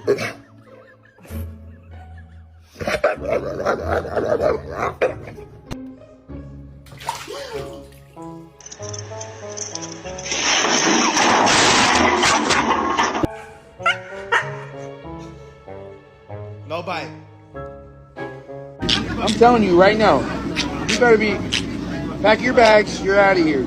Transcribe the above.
No bite. I'm telling you right now, you better be, pack your bags, you're out of here.